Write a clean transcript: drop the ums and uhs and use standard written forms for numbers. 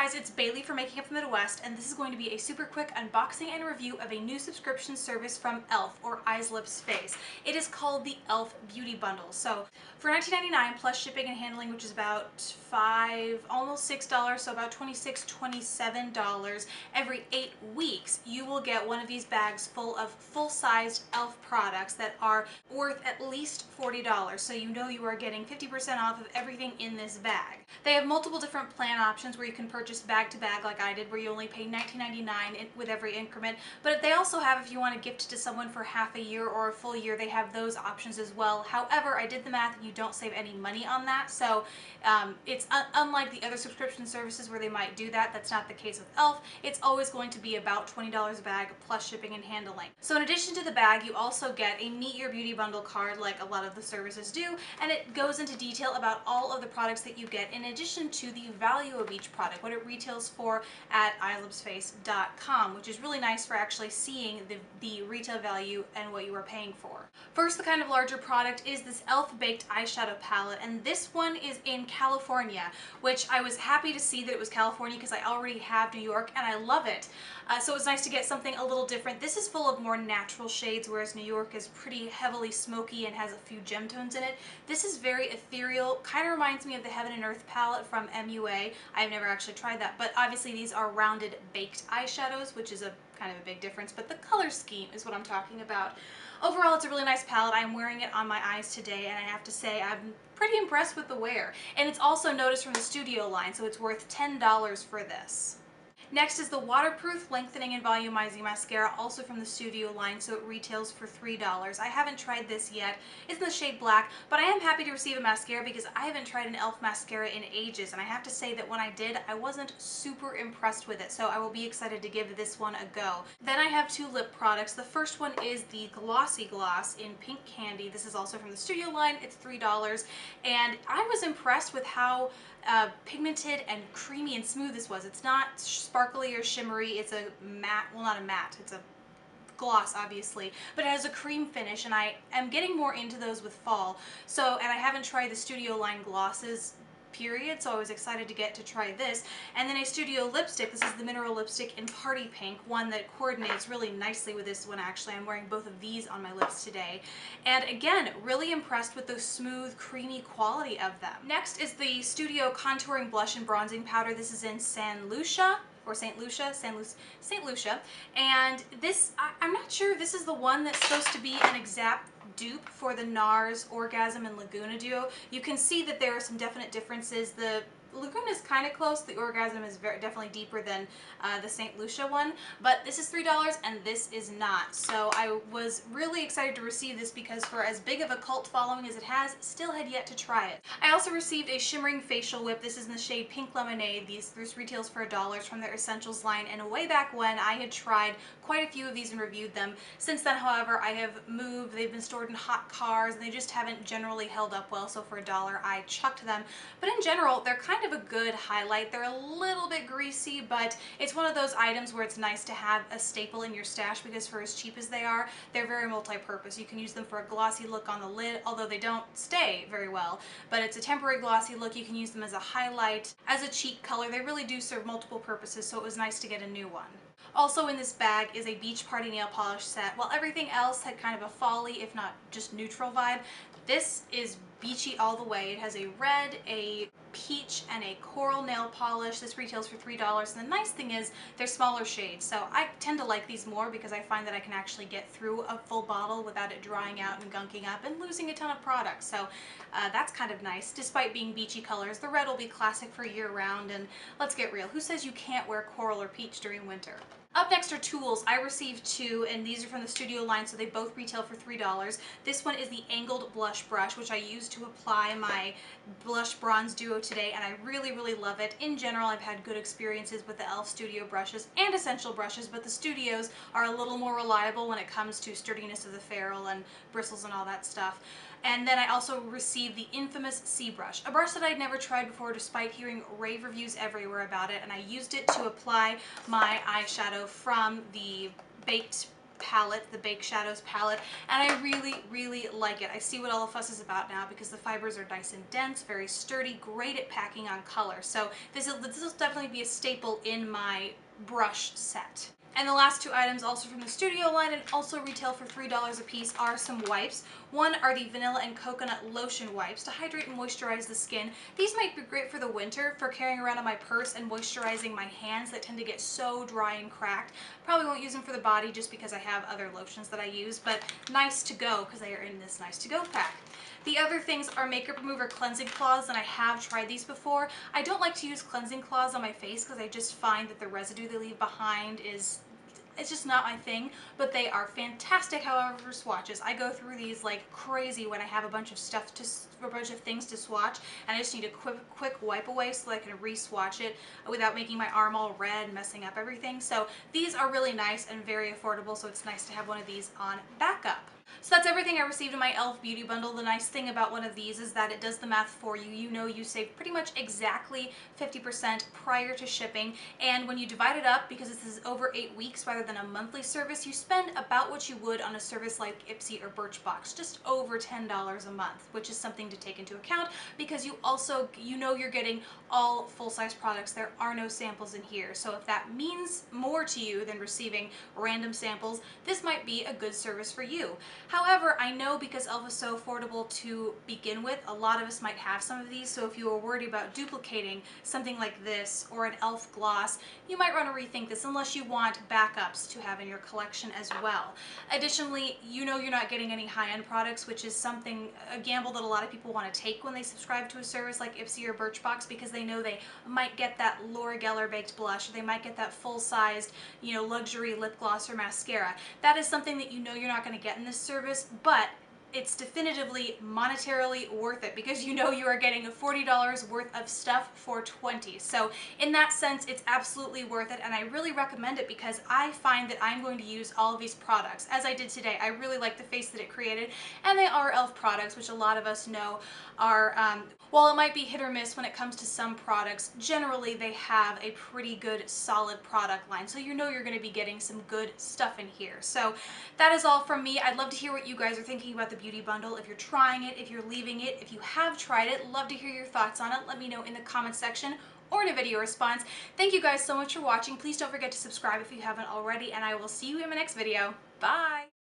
guys, it's Bailey from Making Up the Midwest, and this is going to be a super quick unboxing and review of a new subscription service from e.l.f. or eyeslipsface. It is called the e.l.f. Beauty Bundle. So for $19.99 plus shipping and handling, which is about almost $6, so about $26, $27 every 8 weeks, you will get one of these bags full of full-sized e.l.f. products that are worth at least $40. So you know you are getting 50% off of everything in this bag. They have multiple different plan options where you can purchase bag to bag like I did, where you only pay $19.99 with every increment. But they also have, if you want to gift it to someone for half a year or a full year, they have those options as well. However, I did the math and you don't save any money on that. So it's unlike the other subscription services where they might do that. That's not the case with e.l.f. It's always going to be about $20 a bag plus shipping and handling. So in addition to the bag, you also get a Meet Your Beauty Bundle card like a lot of the services do, and it goes into detail about all of the products that you get in addition to the value of each product, what it retails for at eyeslipsface.com, which is really nice for actually seeing the retail value and what you are paying for. First, the kind of larger product is this e.l.f. Baked Eyeshadow Palette, and this one is in California, which I was happy to see that it was California because I already have New York and I love it. So it was nice to get something a little different. This is full of more natural shades, whereas New York is pretty heavily smoky and has a few gem tones in it. This is very ethereal, kind of reminds me of the Heaven and Earth palette from MUA. I've never actually tried that, but obviously these are rounded baked eyeshadows, which is a kind of a big difference, but the color scheme is what I'm talking about. Overall, it's a really nice palette. I'm wearing it on my eyes today, and I have to say I'm pretty impressed with the wear. And it's also noticed from the Studio line, so it's worth $10 for this. Next is the Waterproof Lengthening and Volumizing Mascara, also from the Studio line, so it retails for $3. I haven't tried this yet. It's in the shade Black, but I am happy to receive a mascara because I haven't tried an e.l.f. mascara in ages, and I have to say that when I did, I wasn't super impressed with it, so I will be excited to give this one a go. Then I have two lip products. The first one is the Glossy Gloss in Pink Candy. This is also from the Studio line. It's $3, and I was impressed with how pigmented and creamy and smooth this was. It's not sparkly or shimmery. It's a matte, well, not a matte, it's a gloss obviously, but it has a cream finish, and I am getting more into those with fall. So, and I haven't tried the Studio line glosses period, so I was excited to get to try this. And then a Studio lipstick. This is the Mineral Lipstick in Party Pink, one that coordinates really nicely with this one actually. I'm wearing both of these on my lips today. And again, really impressed with the smooth, creamy quality of them. Next is the Studio Contouring Blush and Bronzing Powder. This is in St. Lucia. And this, I'm not sure if this is the one that's supposed to be an exact dupe for the NARS Orgasm and Laguna duo. You can see that there are some definite differences. The Laguna is kind of close. The Orgasm is definitely deeper than the St. Lucia one, but this is $3 and this is not. So I was really excited to receive this because for as big of a cult following as it has, still had yet to try it. I also received a shimmering facial whip. This is in the shade Pink Lemonade. This retails for $1 from their Essentials line, and way back when I had tried quite a few of these and reviewed them. Since then, however, I have moved. They've been stored in hot cars and they just haven't generally held up well, so for $1 I chucked them. But in general, they're kind of a good highlight. They're a little bit greasy, but it's one of those items where it's nice to have a staple in your stash because for as cheap as they are, they're very multi-purpose. You can use them for a glossy look on the lid, although they don't stay very well, but it's a temporary glossy look. You can use them as a highlight, as a cheek color. They really do serve multiple purposes, so it was nice to get a new one. Also in this bag is a Beach Party nail polish set. While everything else had kind of a fall-y, if not just neutral vibe, this is beachy all the way. It has a red, a peach, and a coral nail polish. This retails for $3, and the nice thing is they're smaller shades, so I tend to like these more because I find that I can actually get through a full bottle without it drying out and gunking up and losing a ton of product. So that's kind of nice. Despite being beachy colors, the red will be classic for year-round, and let's get real, who says you can't wear coral or peach during winter? Up next are tools. I received two, and these are from the Studio line, so they both retail for $3. This one is the Angled Blush Brush, which I use to apply my blush bronze duo today, and I really, really love it. In general, I've had good experiences with the e.l.f. Studio brushes and Essential brushes, but the Studios are a little more reliable when it comes to sturdiness of the ferrule and bristles and all that stuff. And then I also received the infamous C brush, a brush that I'd never tried before despite hearing rave reviews everywhere about it, and I used it to apply my eyeshadow from the baked palette, the Bake Shadows palette, and I really like it. I see what all the fuss is about now because the fibers are nice and dense, very sturdy, great at packing on color. So this will definitely be a staple in my brush set. And the last two items, also from the Studio line and also retail for $3 a piece, are some wipes. One are the vanilla and coconut lotion wipes to hydrate and moisturize the skin. These might be great for the winter for carrying around in my purse and moisturizing my hands that tend to get so dry and cracked. Probably won't use them for the body just because I have other lotions that I use, but nice to go because they are in this nice to go pack. The other things are makeup remover cleansing cloths, and I have tried these before. I don't like to use cleansing cloths on my face because I just find that the residue they leave behind it's just not my thing, but they are fantastic, however, for swatches. I go through these like crazy when I have a bunch of things to swatch, and I just need a quick wipe away so that I can re-swatch it without making my arm all red and messing up everything. So these are really nice and very affordable, so it's nice to have one of these on backup. So that's everything I received in my e.l.f. beauty bundle. The nice thing about one of these is that it does the math for you. You know you save pretty much exactly 50% prior to shipping, and when you divide it up, because this is over 8 weeks rather than a monthly service, you spend about what you would on a service like Ipsy or Birchbox, just over $10 a month, which is something to take into account because you know you're getting all full-size products. There are no samples in here, so if that means more to you than receiving random samples, this might be a good service for you. However, I know because e.l.f. is so affordable to begin with, a lot of us might have some of these, so if you are worried about duplicating something like this or an e.l.f. gloss, you might want to rethink this unless you want backups to have in your collection as well. Additionally, you know you're not getting any high-end products, which is a gamble that a lot of people want to take when they subscribe to a service like Ipsy or Birchbox, because they know they might get that Laura Geller baked blush, or they might get that full-sized, luxury lip gloss or mascara. That is something that you know you're not going to get in this service, but it's definitively monetarily worth it because you know you are getting $40 worth of stuff for $20. So in that sense, it's absolutely worth it, and I really recommend it because I find that I'm going to use all of these products. As I did today, I really like the face that it created, and they are e.l.f. products, which a lot of us know are, while it might be hit or miss when it comes to some products, generally they have a pretty good solid product line, so you know you're going to be getting some good stuff in here. So that is all from me. I'd love to hear what you guys are thinking about the beauty bundle. If you're trying it, if you're leaving it, if you have tried it, love to hear your thoughts on it. Let me know in the comments section or in a video response. Thank you guys so much for watching. Please don't forget to subscribe if you haven't already, and I will see you in my next video. Bye!